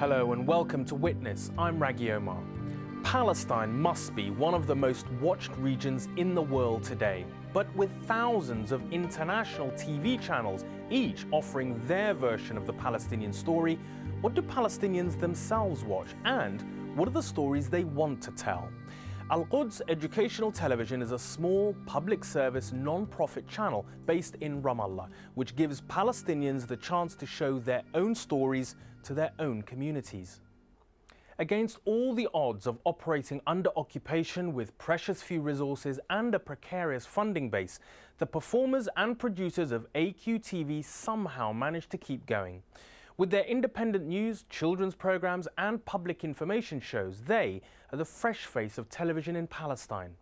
Hello and welcome to Witness. I'm Raghi Omar. Palestine must be one of the most watched regions in the world today. But with thousands of international TV channels, each offering their version of the Palestinian story, what do Palestinians themselves watch? And what are the stories they want to tell? Al-Quds Educational Television is a small, public service, non-profit channel based in Ramallah, which gives Palestinians the chance to show their own stories to their own communities. Against all the odds of operating under occupation with precious few resources and a precarious funding base, the performers and producers of AQTV somehow managed to keep going. With their independent news, children's programs and public information shows, they are the fresh face of television in Palestine.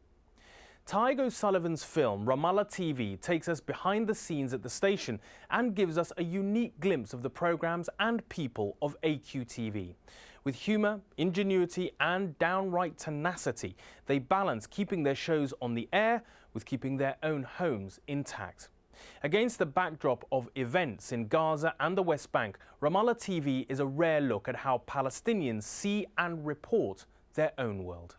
Tig O'Sullivan's film Ramallah TV takes us behind the scenes at the station and gives us a unique glimpse of the programs and people of AQTV. With humour, ingenuity and downright tenacity, they balance keeping their shows on the air with keeping their own homes intact. Against the backdrop of events in Gaza and the West Bank, Ramallah TV is a rare look at how Palestinians see and report their own world.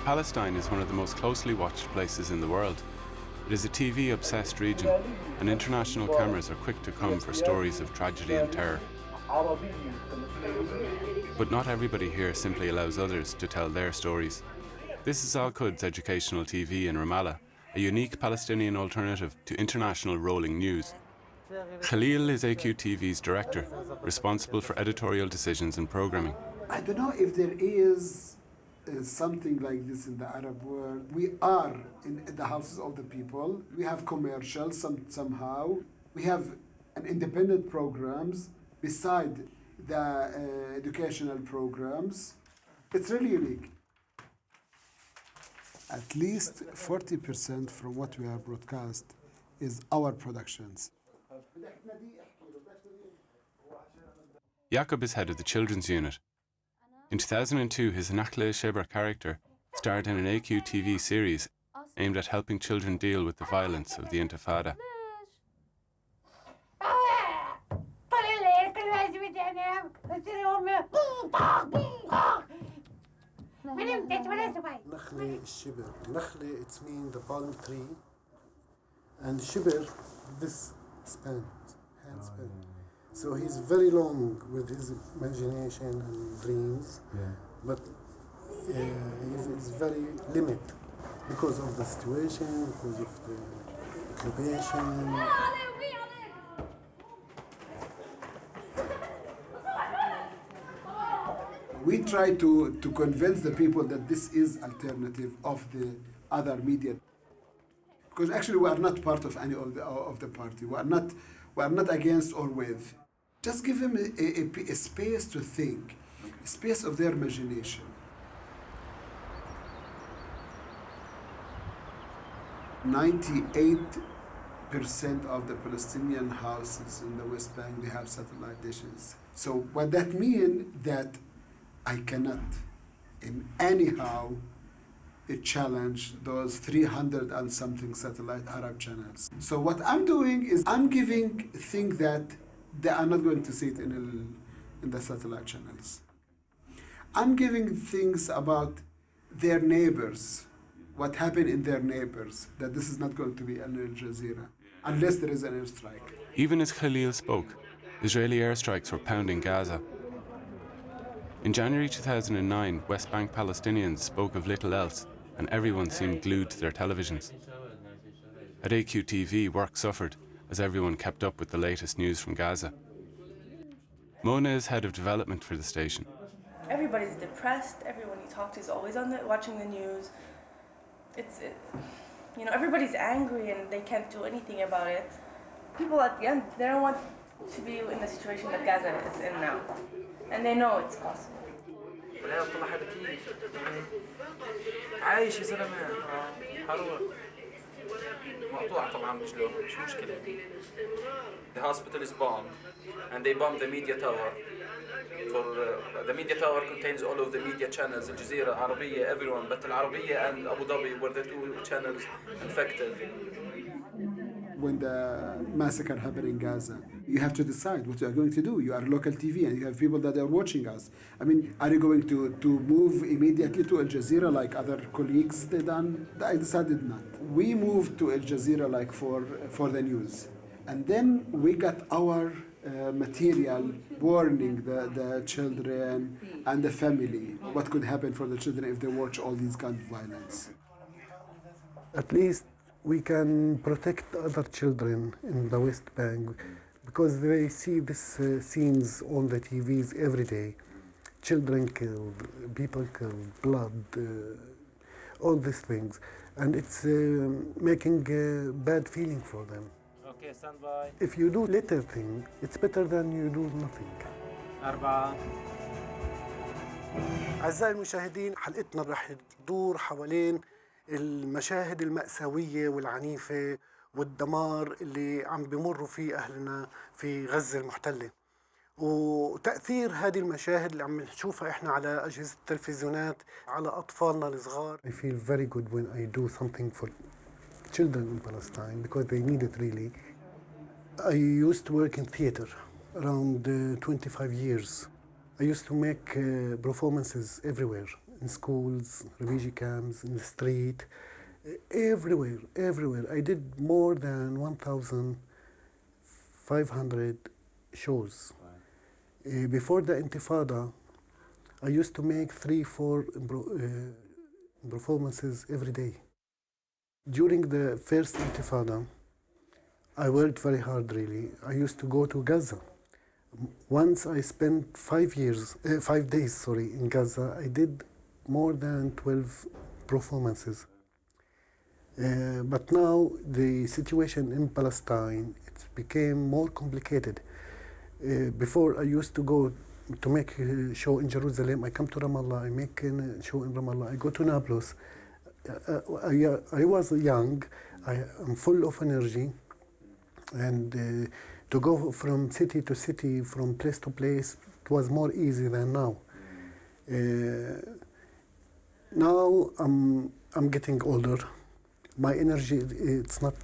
Palestine is one of the most closely watched places in the world. It is a TV-obsessed region, and international cameras are quick to come for stories of tragedy and terror. But not everybody here simply allows others to tell their stories. This is Al-Quds Educational TV in Ramallah, a unique Palestinian alternative to international rolling news. Khalil is AQTV's director, responsible for editorial decisions and programming. I don't know if there is something like this in the Arab world. We are in the houses of the people. We have commercials somehow. We have an independent programs beside the educational programs. It's really unique. At least 40% from what we have broadcast is our productions. Jakob is head of the children's unit. In 2002, his Nakhle Sheber character starred in an AQTV series aimed at helping children deal with the violence of the Intifada. Nakhle Sheber. Nakhle, it means the palm tree. And Sheber, this span, hand span. So he's very long with his imagination and dreams, but he's very limited because of the situation, because of the occupation. We try to convince the people that this is alternative of the other media. Because actually we are not part of any of the party. We are not against or with. Just give them a space to think, a space of their imagination. 98% of the Palestinian houses in the West Bank, they have satellite dishes. So what that means that I cannot in anyhow challenge those 300 and something satellite Arab channels. So what I'm doing is I'm giving things that they are not going to see it in the satellite channels. I'm giving things about their neighbors, what happened in their neighbors, that this is not going to be an Al Jazeera, unless there is an airstrike. Even as Khalil spoke, Israeli airstrikes were pounding Gaza. In January 2009, West Bank Palestinians spoke of little else, and everyone seemed glued to their televisions. At AQTV, work suffered as everyone kept up with the latest news from Gaza. Mona is head of development for the station. Everybody's depressed. Everyone you talk to is always watching the news. Everybody's angry and they can't do anything about it. People at the end, they don't want to be in the situation that Gaza is in now. And they know it's possible. عايش يا زلمه حلوه مقطوعه طبعا مش مشكله. The hospital is bombed and they bombed the media tower. The media tower contains all of the media channels, Al Jazeera, Arabiya, everyone, but Al Arabiya and Abu Dhabi were the two channels infected. when the massacre happened in Gaza. You have to decide what you are going to do. You are local TV and you have people that are watching us. I mean, are you going to move immediately to Al Jazeera like other colleagues did? I decided not. We moved to Al Jazeera like for the news. And then we got our material warning the children and the family what could happen for the children if they watch all these kind of violence. At least we can protect other children in the West Bank because they see these scenes on the TVs every day. Children killed, people killed, blood, all these things. And it's making a bad feeling for them. Okay, stand by. If you do little thing, it's better than you do nothing. 4. أعزائي المشاهدين، حلقتنا رح تدور حوالين المشاهد المأساوية والعنيفة والدمار اللي عم بمروا فيه أهلنا في غزة المحتلة، وتأثير هذه المشاهد اللي عم نشوفها إحنا على أجهزة التلفزيونات على أطفالنا الصغار. I feel very good when I do something for children in Palestine because they need it really. I used to work in theater around 25 years. I used to make performances everywhere, in schools, refugee camps, in the street, everywhere. I did more than 1,500 shows. Before the Intifada, I used to make 3-4 performances every day. During the first Intifada, I worked very hard really. I used to go to Gaza. Once I spent 5 days in Gaza. I did more than 12 performances. But now the situation in Palestine, it became more complicated. Before I used to go to make a show in Jerusalem. I come to Ramallah, I make a show in Ramallah. I go to Nablus. I was young, I am full of energy, and to go from city to city, from place to place, it was more easy than now. Now I'm getting older. My energy, it's not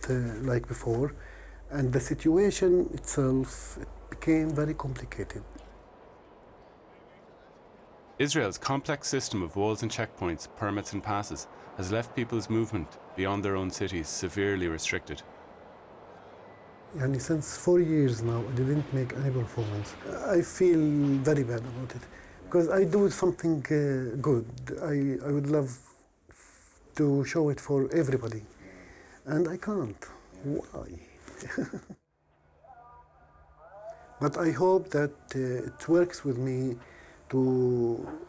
like before, and the situation itself became very complicated. Israel's complex system of walls and checkpoints, permits and passes has left people's movement beyond their own cities severely restricted. And since 4 years now, I didn't make any performance. I feel very bad about it because I do something good. I would love to show it for everybody, and I can't. Why? But I hope that it works with me to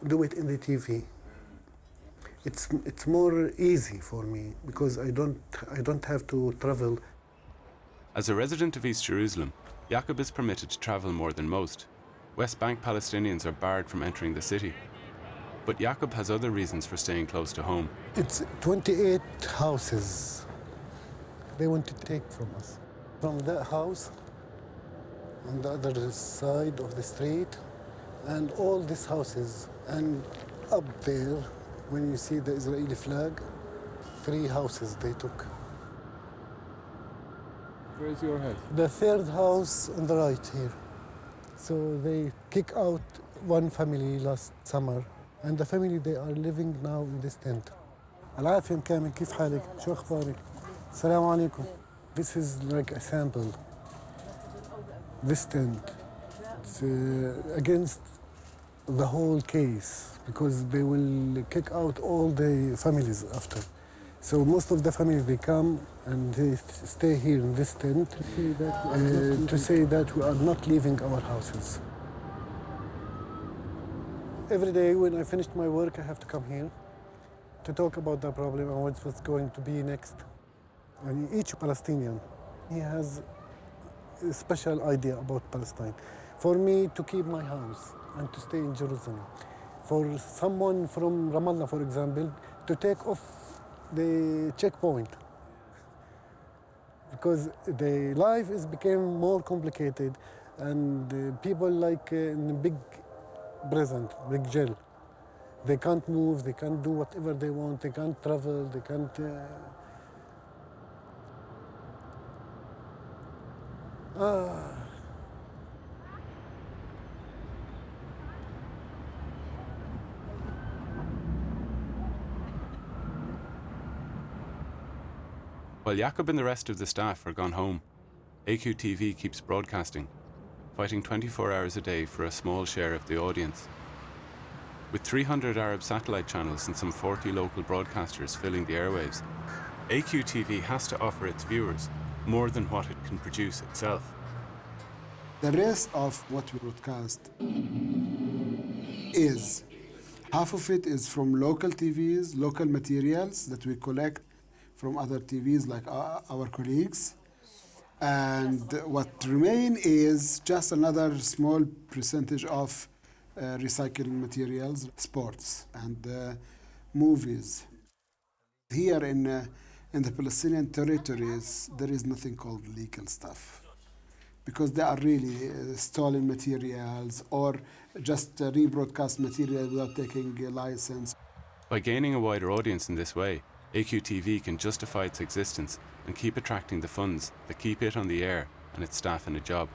do it in the TV. It's more easy for me because I don't have to travel. As a resident of East Jerusalem, Jacob is permitted to travel more than most. West Bank Palestinians are barred from entering the city. But Jacob has other reasons for staying close to home. It's 28 houses they want to take from us. From that house, on the other side of the street, and all these houses. And up there, when you see the Israeli flag, 3 houses they took. Where's your house? The third house on the right here. So they kick out one family last summer, and the family they are living now in this tent. العافية كامل كيف حالك؟ شو أخبارك؟ السلام عليكم. This is like a sample. This tent. It's against the whole case because they will kick out all the families after. So most of the families, they come and they stay here in this tent to say that we are not leaving our houses. Every day when I finished my work, I have to come here to talk about the problem and what's going to be next. And each Palestinian, he has a special idea about Palestine. For me, to keep my house and to stay in Jerusalem. For someone from Ramallah, for example, to take off the checkpoint. Because the life became more complicated, and people like in a big prison, big jail. They can't move, they can't do whatever they want, they can't travel, they can't... While Jakob and the rest of the staff are gone home, AQTV keeps broadcasting, fighting 24 hours a day for a small share of the audience. With 300 Arab satellite channels and some 40 local broadcasters filling the airwaves, AQTV has to offer its viewers more than what it can produce itself. The rest of what we broadcast is, half of it is from local TVs, local materials that we collect from other TVs like our colleagues. And what remain is just another small percentage of recycling materials, sports and movies. Here in the Palestinian territories, there is nothing called legal stuff, because they are really stolen materials or just rebroadcast material without taking a license. By gaining a wider audience in this way, AQTV can justify its existence and keep attracting the funds that keep it on the air and its staff in a job.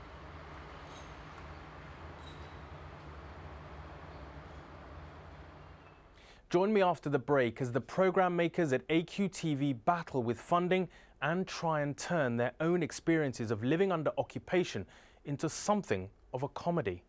Join me after the break as the programme makers at AQTV battle with funding and try and turn their own experiences of living under occupation into something of a comedy.